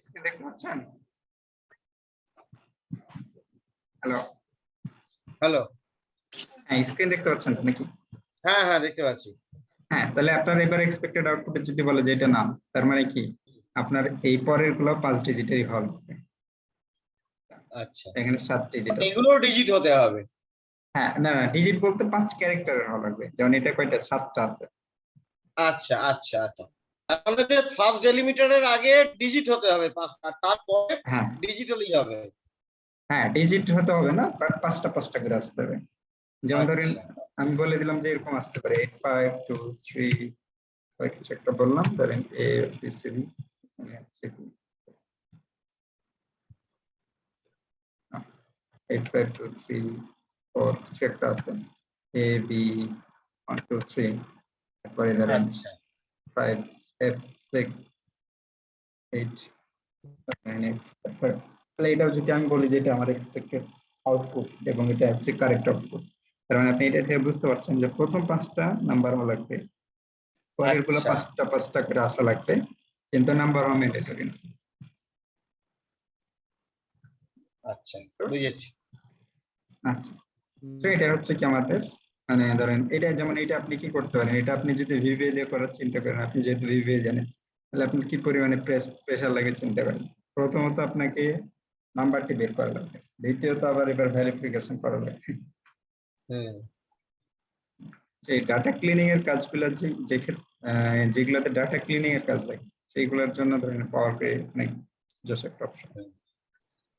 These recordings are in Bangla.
স্ক্রিন দেখতে পাচ্ছেন? Hello hello. হ্যাঁ, স্ক্রিন দেখতে পাচ্ছেন তো নাকি? হ্যাঁ হ্যাঁ দেখতে পাচ্ছি। হ্যাঁ, তাহলে আপনার এবার এক্সপেক্টেড আউটপুটে যদি বলে যে এটা না, তার মানে কি আপনার এই পরের গুলো 5 ডিজিটেরই হবে। আচ্ছা, এখানে 7 ডিজিট আছে। এগুলো ডিজিট হতে হবে। হ্যাঁ, না না, ডিজিট বলতে 5 ক্যারেক্টারের হওয়া লাগবে। যেমন এটা কয়টা? 7টা আছে। আচ্ছা আচ্ছা আচ্ছা, তাহলে যে ফার্স্ট ডেলিমিটারের আগে ডিজিট হতে হবে 5টা, তারপরে হ্যাঁ ডিজিট হলেই হবে। হ্যাঁ, ডিজিট হতে হবে না, বাট 5টা 5টা করে আসতে হবে। যেমন ধরেন আচ্ছা আমি বলে দিলাম যে এরকম আসতে পারে 8 5 2 3 কিছু একটা বললাম, ধরেন এ বি সি ডি 8 5 2 3 4 কিছু একটা আছে, এ বি 1 2 3, তারপরে ধরেন আচ্ছা 5 F 6 8 9 8, তারপরে তাহলে এটাও যদি আমি বলি যে এটা আমার এক্সপেক্টেড আউটপুট এবং এটা হচ্ছে কারেক্ট আউটপুট, তার মানে আপনি এটা থেকে বুঝতে পারছেন যে প্রথম 5টা নাম্বার হওয়া লাগবে, পরের গুলো আচ্ছা 5টা 5টা করে আসা লাগবে, কিন্তু নাম্বার হওয়া ম্যান্ডেটরি না। আচ্ছা বুঝেছি। আচ্ছা, তো এটা হচ্ছে কি আমাদের মানে ধরেন এটা যেমন এটা আপনি কি করতে পারেন, এটা আপনি যদি ভিভিএ দিয়ে করার চিন্তা করেন, আপনি যেহেতু ভিভিএ জানেন, তাহলে আপনি কি পরিমাণে প্রেসার লাগে চিন্তা করেন। প্রথমত আপনাকে নাম্বারটি বের করা লাগবে, দ্বিতীয়ত আবার এবার ভেরিফিকেশন করা লাগবে। হুম যে ডাটা ক্লিনিং এর কাজগুলো যেগুলোতে ডাটা ক্লিনিং এর কাজ লাগে সেইগুলোর জন্য ধরেন পাওয়ার পে অনেক জোস একটা অপশন।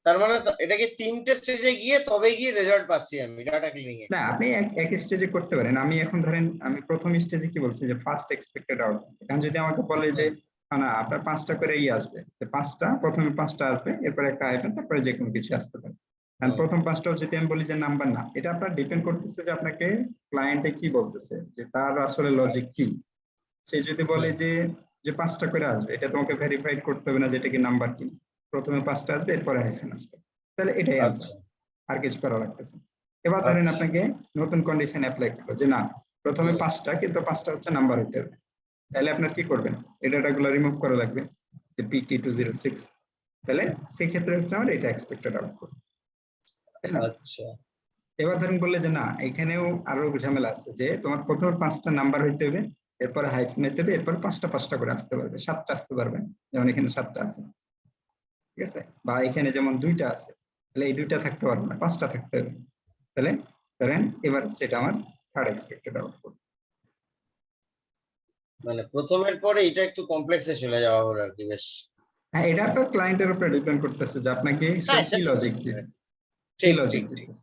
তার মানে এটা কি 3টে স্টেজে গিয়ে তবে গিয়ে রেজাল্ট পাচ্ছি আমি ডাটা ক্লিনিং এ? না, আপনি এক স্টেজে করতে পারেন। আমি এখন ধরেন আমি প্রথম স্টেজে কি বলছি যে ফার্স্ট এক্সপেক্টেড আউটপুট, এখন যদি আমাকে বলে যে না আপনার 5টা করে আসবে, যে 5টা প্রথমে 5টা আসবে, এরপরে একটা আইটেম, তারপরে যে কোনো কিছু আসতে পারে। কারণ প্রথম 5টাও যদি আমি বলি যে নাম্বার না, এটা আপনার ডিপেন্ড করতেছে যে আপনাকে ক্লায়েন্টে কি বলতেছে, যে তার আসলে লজিক কি। সে যদি বলে যে 5টা করে আসবে, এটা তোমাকে ভেরিফাইড করতে হবে না যেটা কি নাম্বার কি, প্রথমে 5টা আসবে এরপরে হাইফেন আসবে, তাহলে এটাই আনসার, আচ্ছা আর কিছু করা লাগতেছে। এবার ধরেন আচ্ছা আপনাকে নতুন কন্ডিশন অ্যাপ্লাই করলো যে না প্রথমে 5টা, কিন্তু 5টা হচ্ছে নাম্বার হইতে হবে, তাহলে আপনার কি করবেন, এই ডাটাগুলো রিমুভ করা লাগবে, যে PT206, তাহলে সেক্ষেত্রে হচ্ছে আমার এটা এক্সপেক্টেড আউটপুট, তাই না? আচ্ছা এবার ধরেন বললে যে না এখানেও আরো ঝামেলা আছে, যে তোমার প্রথমে 5টা নাম্বার হইতে হবে, এরপরে হাইফেন হইতে হবে, এরপর 5টা 5টা করে আসতে পারবে, 7টা আসতে পারবে, যেমন এখানে 7টা আছে, ঠিক আছে, বা এখানে যেমন 2টা আছে, তাহলে এই 2টা থাকতে পারবে না, 5টা থাকতে হবে। তাহলে ধরেন এবার সেটা আমার থার্ড এক্সপেক্টেড আউটপুট। মানে প্রথমের পরে এটা একটু কমপ্লেক্সে চলে যাওয়া হলো আর কি। বেশ, হ্যাঁ, এটা তো ক্লায়েন্টের উপরে ডিপেন্ড করতেছে যে আপনাকে সে হ্যাঁ কি সেটা লজিক ঠিক, দিবে, কি ঠিক লজিক ঠিক ঠিক দিবে।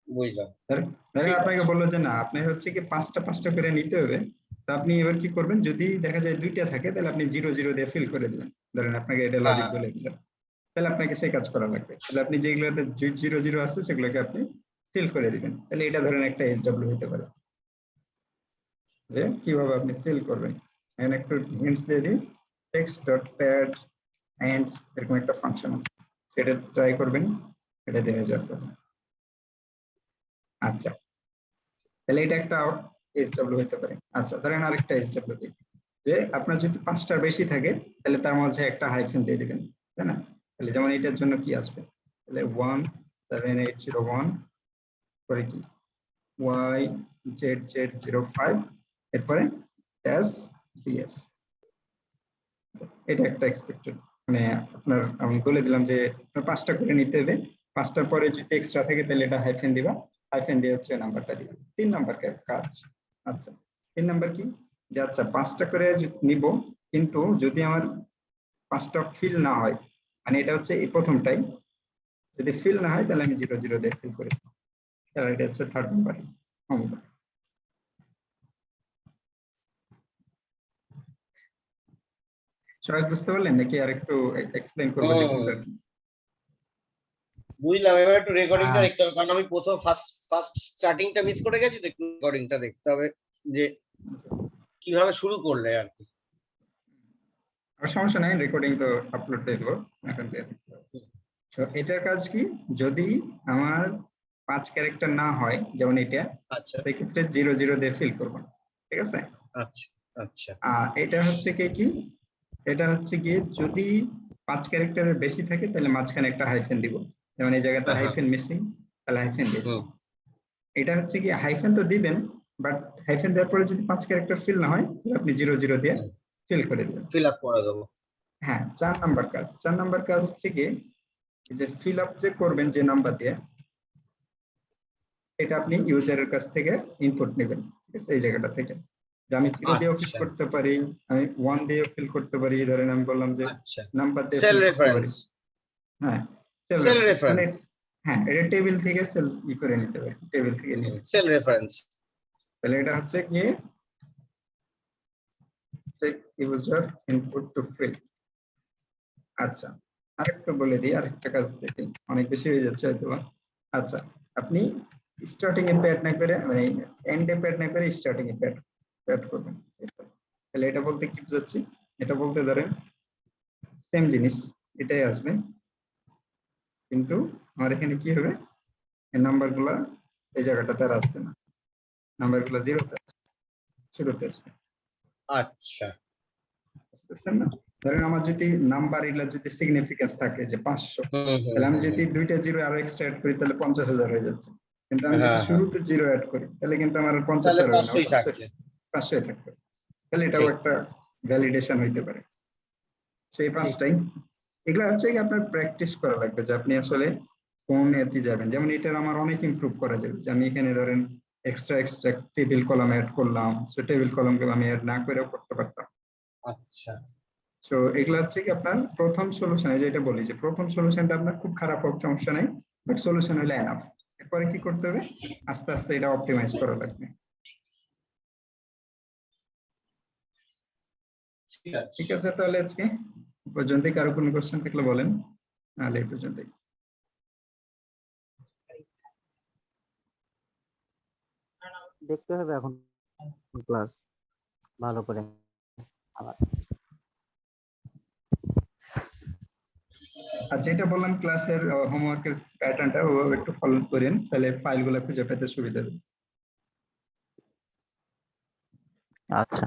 বুঝলাম। ধরেন ঠিক আপনাকে আছে। বললো যে না আপনি হচ্ছে কি 5টা 5টা করে নিতে হবে, তা আপনি এবার কি করবেন, যদি দেখা যায় 2টা থাকে তাহলে আপনি 0 0 দিয়ে ফিল করে দিবেন, ধরেন আপনাকে এটা লজিক হ্যাঁ বলে দিলেন, তাহলে আপনাকে সেই কাজ করা লাগবে, তাহলে আপনি যেগুলোতে 0 0 আছে সেগুলোকে আপনি ফিল করে দিবেন, তাহলে এটা ধরেন একটা SW হতে পারে, যে কিভাবে আপনি ফিল করবেন। এখানে একটু হিন্টস দিয়ে দিই, টেক্সট ডট প্যাড এন্ড এরকম একটা ফাংশন আছে, সেটা ট্রাই করবেন, এটা দেখে যাবে। আচ্ছা, তাহলে এটা একটা SW হতে পারে। আচ্ছা, ধরেন আরেকটা SW দিই, যে আপনার যদি 5টার বেশি থাকে তাহলে তার মাঝে একটা হাইফেন দিয়ে দিবেন, তাই না? তাহলে যেমন এটার জন্য কি আসবে, তাহলে 17801 করে কি YZZ05, এরপরে SDS, এটা একটা এক্সপেক্টেড, মানে আপনার আমি বলে দিলাম যে আপনার 5টা করে নিতে হবে, 5টার পরে যদি এক্সট্রা থাকে তাহলে এটা হাইফেন দিবা, হাইফেন দিয়ে হচ্ছে নাম্বারটা দিবা, 3 নাম্বার কাজ। আচ্ছা, 3 নাম্বার কি, যে আচ্ছা 5টা করে নিব, কিন্তু যদি আমার 5টা ফিল না হয়, মানে এটা হচ্ছে এই প্রথমটাই, যদি ফিল না হয় তাহলে আমি 0 0 দিয়ে ফিল করি, তাহলে এটা হচ্ছে থার্ড নাম্বার। সবাই বুঝতে পারলেন নাকি আর একটু এক্সপ্লেইন করবো যে কোনটা কি? বুঝলাম। এবার একটু রেকর্ডিংটা দেখতে হবে, কারণ আমি প্রথম ফার্স্ট স্টার্টিংটা মিস করে গেছি, তো একটু রেকর্ডিংটা দেখতে হবে যে কিভাবে শুরু করলে আর কি। আর সমস্যা নাই, রেকর্ডিং তো আপলোড দিয়ে দেবো এখন দিয়ে দিতে হবে। তো এটার কাজ কি, যদি আমার 5 ক্যারেক্টার না হয় যেমন এটা, আচ্ছা সেক্ষেত্রে 0 0 দিয়ে ফিল করবো, ঠিক আছে। আচ্ছা আচ্ছা আর এটা হচ্ছে কি, এটা হচ্ছে গিয়ে যদি 5 ক্যারেক্টারের বেশি থাকে তাহলে মাঝখানে একটা হাইফেন দিব, যেমন এই জায়গাতে হ্যাঁ, হ্যাঁ। হাইফেন মিসিং, তাহলে হাইফেন দিয়েছি। হুম, এটা হচ্ছে কি হাইফেন তো দিবেন, বাট হাইফেন দেওয়ার পরে যদি 5 ক্যারেক্টার ফিল না হয় তাহলে আপনি 0 দিয়ে ফিল করে দিবেন। ফিল আপ করে দেবো। হ্যাঁ, 4 নাম্বার কাজ। 4 নাম্বার কাজ হচ্ছে কি এই যে ফিল আপ যে করবেন যে নাম্বার দিয়ে, এটা আপনি ইউজারের কাছ থেকে ইনপুট নেবেন, ঠিক আছে, এই জায়গাটা থেকে। যে আমি 0 দিয়েও ফিল আচ্ছা, করতে পারি, আমি 1 দিয়েও ফিল করতে পারি, ধরেন আমি বললাম যে আচ্ছা। নাম্বার দিয়ে সেল ফিল করতে পারি। রেফারেন্স, হ্যাঁ, সেল মানে রেফারেন্স, হ্যাঁ, এটা টেবিল থেকে সেল করে নিতে পারি, টেবিল থেকে নিয়ে নিতে সেল রেফারেন্স। তাহলে এটা হচ্ছে কি check user input to fill. আচ্ছা, আরেকটু বলে দিই, আরেকটা কাজ দেখি, অনেক বেশি হয়ে যাচ্ছে হয়তো। আচ্ছা, আপনি স্টার্টিং এ প্যাড না করে মানে এন্ড এ প্যাড না করে স্টার্টিং এ প্যাড করবেন। তাহলে এটা বলতে কি বুঝাচ্ছি, এটা বলতে ধরেন সেম জিনিস এটাই আসবে, কিন্তু আমার এখানে কি হবে, এই নাম্বারগুলা এই জায়গাটাতে আর আসবে না, নাম্বারগুলো 0-তে আসবে, শুরুতে আসবে। আচ্ছা, বুঝতেছেন না? ধরেন আমার যদি নাম্বার এগুলা যদি সিগনিফিকেন্স থাকে যে 500, হুম, হুম, তাহলে আমি হুম, যদি 2টা 0 আরো এক্সট্রা অ্যাড করি তাহলে 50,000 হয়ে যাচ্ছে। কিন্তু আমি যদি হ্যাঁ, হ্যাঁ, শুরুতে 0 অ্যাড করি তাহলে কিন্তু আমার 50 তাহলে আর হবে না, 500ই থাকছে। 500 থাকতেছে। তাহলে এটাও ঠিক, একটা ভ্যালিডেশন হইতে পারে। সেই ঠিক। 5টাই এগুলা হচ্ছে কি আপনার প্র্যাকটিস করা লাগবে যে আপনি আসলে কোন এতে যাবেন। যেমন এটার আমার অনেক ইমপ্রুভ করা যাবে, যে আমি এখানে ধরেন এক্সট্রা টেবিল কলাম অ্যাড করলাম, সো টেবিল কলামগুলো আমি অ্যাড না করেও করতে পারতাম। আচ্ছা, সো এগুলা হচ্ছে কি আপনার প্রথম সলিউশন, যেটা বলি যে প্রথম সলিউশনটা আপনার খুব খারাপ হোক সমস্যা নাই, বাট সলিউশন হলে এনাফ। এরপরে কি করতে হবে, আস্তে আস্তে এটা অপটিমাইজ করা লাগবে। ঠিক আছে। ঠিক আছে, তাহলে আজকে এ পর্যন্তই। কারো কোনো কোশ্চেন থাকলে বলেন, নাহলে এই পর্যন্তই। দেখতে হবে এখন ক্লাস ভালো করে আবার। আচ্ছা, এটা বললাম ক্লাসের হোমওয়ার্কের প্যাটার্নটা ওভাবে একটু ফলো করেন, তাহলে ফাইলগুলো খুঁজে পেতে সুবিধা হবে। আচ্ছা।